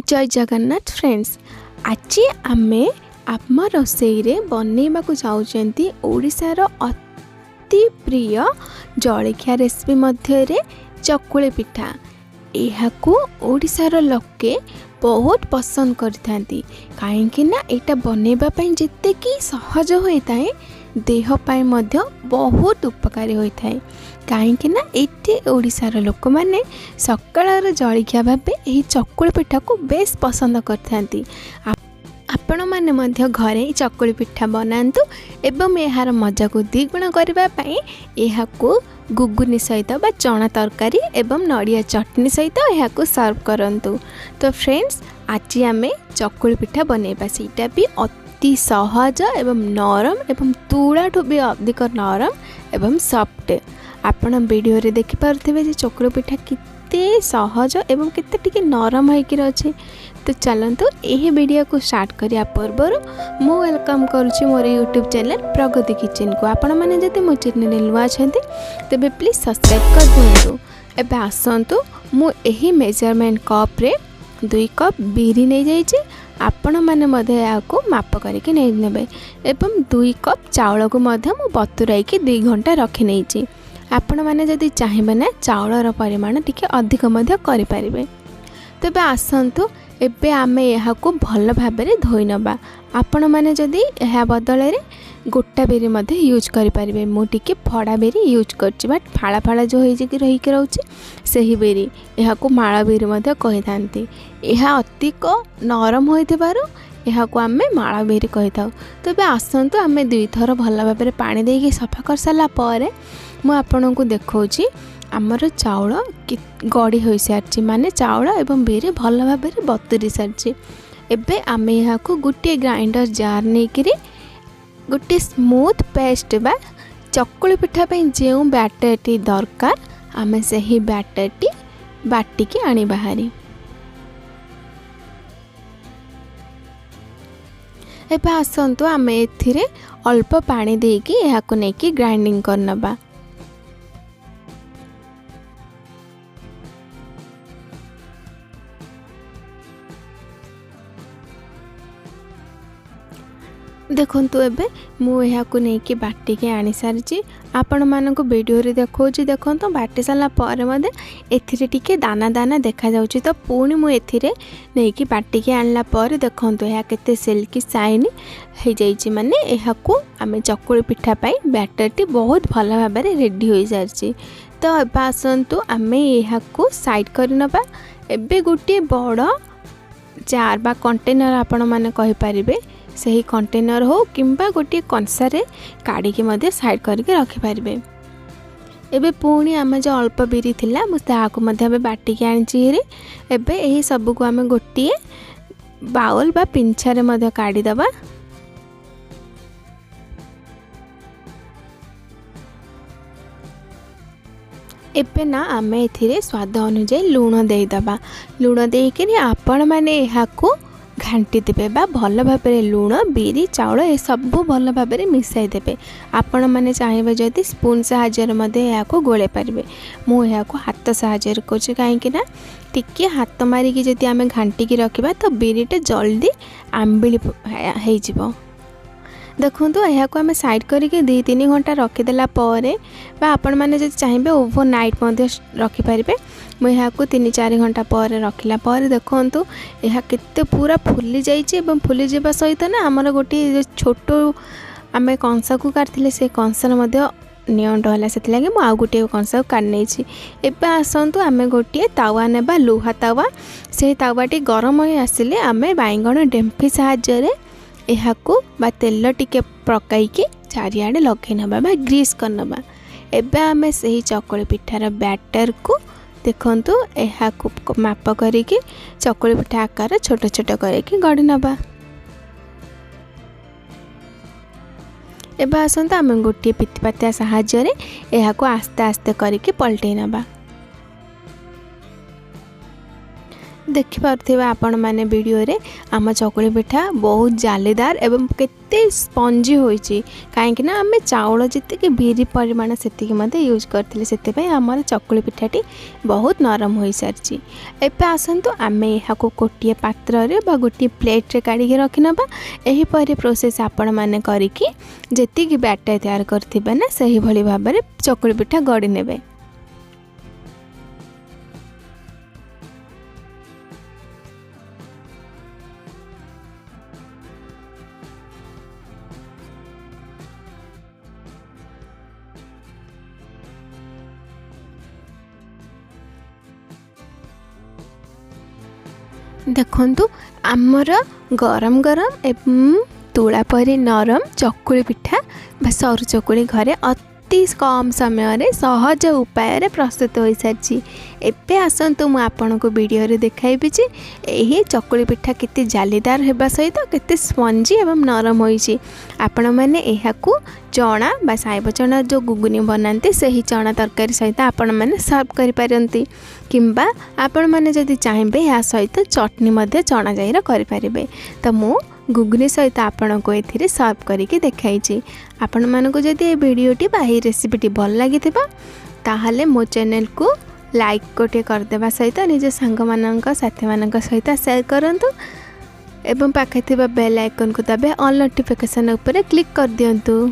जय जगन्नाथ फ्रेंड्स। आज आमे आम रोसई रे बनैबा को जाउचंती ओडिशार अति प्रिय जलखिया रेसिपी मध्य रे चकुली पिठा। एहाकू ओडिशार लोके बहुत पसंद करथांती काहेकि ना एटा बनैबा पई जेते कि सहज होइताए देह पाई मध्य बहुत उपकारी होइथाए। काहेकि ना एटे ओडिशार लोक माने सकाळर जलखिया भाबे एही चकुली पिठा को बेस पसंद करथांती। आपण माने मध्य घरे चकुली पिठा बनांतु एवं यार मजा को द्विगुण करबा पई एहाकू गुगुनी सहित बा चना तरकारी एवं नड़िया चटनी सहित एहाकू सर्व करंतु। तो फ्रेंड्स आज आमे चकुली पिठा बनैबा सेटा भी अति सहज एवं नरम एवं तुड़ाठू भी अधिक नरम एवं सॉफ्ट। आपण वीडियो रे देखि पारथिबे जे चकुली पिठा किते सहज एवं किते टिके नरम होइकिर अछि। तो चलंतु एही वीडियो को स्टार्ट करिया पूर्व मु वेलकम करूची मोर यूट्यूब चैनल प्रगति किचन को। आपण माने जदि मो चैनल नुआ छथि तबे प्लीज सब्सक्राइब कर दियंतु। एबे आसंतु मु एही मेजरमेंट कप रे 2 कप बिरी नै जाइछि। आपण माने मधे याको माप करके नै नेबे एवं 2 कप चावल को मधे मु बतुराई के 2 घंटा रखि नैछि। आपण माने जदि चाहिबे ना चावलर परिमाण टिके अधिक मधे करि परिबे। तबे आसंतु एबे आमे यहाको भल भाबरे धोई नबा। आपण माने जदि एहा बदले रे गोटा बेरी मध्ये यूज करि परिबे। मु टिके फड़ा बेरी यूज करछि बट फाळा फाळा जो होई जे कि रही के रहउछि सेही बेरी एहाको माळा बेरी मध्ये कहि थांती। एहा अतिक नरम होइथिबारु एहाको आमे माळा बेरी कहि थाउ। तबे आसंतु आमे 2 थर भल भाबरे पानी देके सफा कर साला परे मु आपन को देखौछि आमर चाउल गड़ी हो सारी माने चाउल एवं बेरी भल भाव बतुरी सारी। एबे आमे यहाँ को गोटे ग्राइंडर जार नहीं करी गोटे स्मूथ पेस्ट बा चकुली पिठा पे जो बैटर टी दरकार आमे से ही बैटर टी बाटिकी आनी बाहरी। एबे आसंतु आमे एथिरे अल्प पानी देकी यहाँ को नेकी ग्राइंडिंग करनबा। देखंतु एबे मु यहाँ को नेकी बाटी के आनी सारी। आपण मानको वीडियो रे देखौछि देखंतु बाटी साला पर मधे एथिरे टिके दाना दाना देखा जाउछि। तो पुणी मु एथिरे नेकी बाटी के आनला पर देखंतु या केते सिल्की शाइनी हे जाइछि। माने एहा को आमे चकुली पिठा पाई बैटर टी बहुत भल भाबरे रेडी होई सारी। तो एबा आसंतु आमे एहा को साइड करि नबा। एबे गोटे बड़ जार बा कंटेनर आपण माने कहि परिबे सही कंटेनर हो किंबा गोटे कंसारे काढ़ी के मध्य साइड करके रखि पारिबे। एबे पुणी आम जो अल्प बिरी थिला मुझे मध्य बाटी के आनी। एबे यही सब को आम गोटे बाउल बा पिंछा रे मध्य काढ़ी दबा। एबे ना आम एथिरे स्वाद अनुसार लूण दे दबा। लूण देकरी आपण माने एहा को घांटी देबे बा भल भाबरे लूण बिरी चाउल ए सब भल भाबरे मिसाई देबे। आपण माने चाहिबे जदि स्पून सहायरे मध्ये या को गोळे पारिबे। मु या को हाथ सहायरे कोछि काहेकि ना टिके हाथ मारी कि जदि आमे घांटी की रखिबा तो बिरीटे जल्दी आंबिली हे जिवो। देखंतु या को आमे साइड करके 2-3 घंटा रखिदेला परे बा आपण माने जदि चाहिबे ओवरनाइट मध्ये रखि पारिबे। मु यहाँ को 3-4 घंटा पर रखिला पर देखंतु यह केते पूरा फुली जाइए एवं फुली जावा सहित ना आमर गोटे छोट आमे कंसा को काटिले से कंसार मध्य नियंट होला से लगे मु आ गोटे कंसा को काट नहीं। एबे आसंतु आमे गोटे तावा नेबा लुहा तावा। से तावाटी गरम हो आसिले आमे बाइगण डेम्फी सहायरे यहाँ को बा तेल टिके पकाई के चारिआडे लगे नबा बा ग्रीस कर नबा। एबे आमे सही चकुली पिठार बैटर को देखंतु एहा को माप करिके चकुली पिठा आकार छोट छोट करिके गड़ी नबा। एबे आसंतु आमे गोटे पितपातिया सहायरे एहा को आस्ते आस्ते करिके पलटै नबा। देखिपे आपण मैंने वीडियो रे आम चकुली पिठा बहुत जालीदार एवं केते स्पंजी होइची कहीं ना आम चाउल जी बिरी परिमाण से यूज करते से आम चकुली पिठाटी बहुत नरम हो सारी। एबे आसतु आम यहाँ गोटे पात्र बा गोटे प्लेट काढ़ी रखिनबा। एहीपरि प्रोसेस आपण मैंने करिकी जेतिकी बैटर तैयार करथिबे ना सही भली भाव में चकुली पिठा गढ़ी नेबे। देखंतु आमर गरम गरम एवं तुला परी नरम चकुली पिठा बा सरू चकुली घरे अति कम समय सहज उपाय प्रस्तुत हो सारी। एबे आसतु मु आपन को वीडियो रे देखाइबी जे एही चकुली पिठा केते जालीदार हेबा सहित केते स्पंजी एवं नरम होइछि। आपण माने एहाकू चना बा साइब चना जो गुगुनी बनाते सही चना तरकारी सहित आपण माने सर्व करि पारंती किंबा आपण माने जदि चाहिबे या सहित चटनी मध्ये चना जाईर करि पारिबे। तो मु गुगुनी सहित आपण को एथिरे सर्व करिके देखाइछि। आपण मानको जदि ए वीडियोटी बा ए रेसिपीटी भल लागिथिबा ताहाले मो चैनल को लाइक गोटे करदेवा सहित निज सांग मानक साथी मानक सहित शेयर करंतु एवं पाखे थिबा बेल आइकन को दबे ऑल नोटिफिकेशन ऊपर क्लिक कर दियंतु।